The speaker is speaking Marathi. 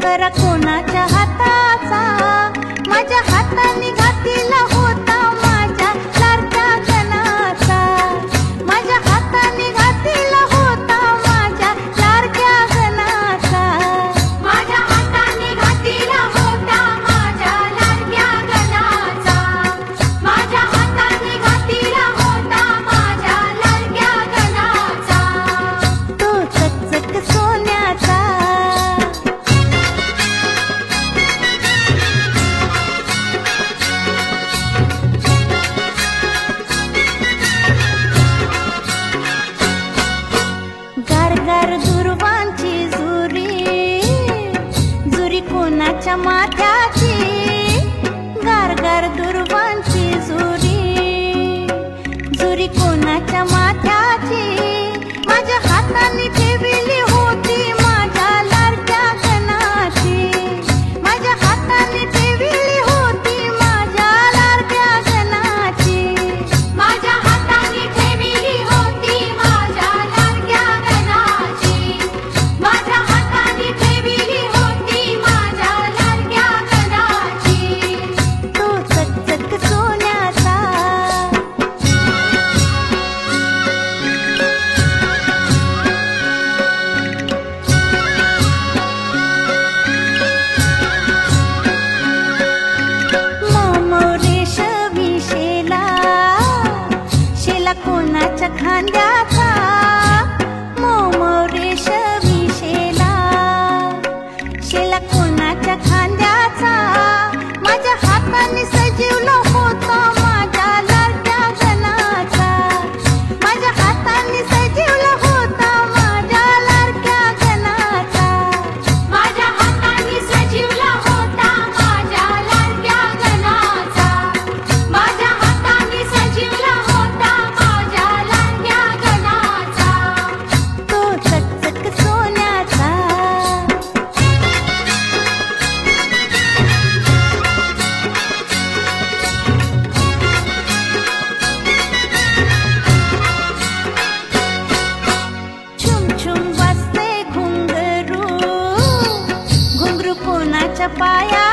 करा कोणाच्या हाताचा, माझ्या हाताने घातला होता माझ्या लाडक्या गणाचा, माझ्या हाताने घातला होता माझ्या लाडक्या गणाचा, माझ्या हाताने घातला होता माझ्या लाडक्या गणाचा, माझ्या हाताने घातला होता माझ्या लाडक्या गणाचा, तो चकचक सोन्याचा. गार दुर्वांची जुरी, जुरी कोणाच्या माथ्याची, गार दुर्वांची जुरी, जुरी कोणाच्या माथ्याची, माझ्या हाताने ठेवली होती माझ्या लाडक्या गणाची, माझ्या हाताने ठेवली होती माझ्या लाडक्या गणाची, माझ्या हाताने ठेवली होती माझ्या लाडक्या गणाची, माझ्या हाताने ठेवली होती माझ्या लाडक्या गणाची, तो चकचक सोन्याचा. रेशमी शेला, शेला कोणाच्या खांद्याचा, रेशमी शेला, शेला कोणाच्या खांद्याचा, माझ्या हाताने सजवला होता माझ्या लाडक्या गणाचा, माझ्या हाताने सजवला होता माझ्या लाडक्या गणाचा, माझ्या हाताने सजवला होता माझ्या लाडक्या गणाचा, माझ्या हाताने सजवला होता माझ्या लाडक्या गणाचा, तो चकचक सोन्याचा. छुम छुम वाजते घुंगरू, घुंगरू कोणाच्या पाया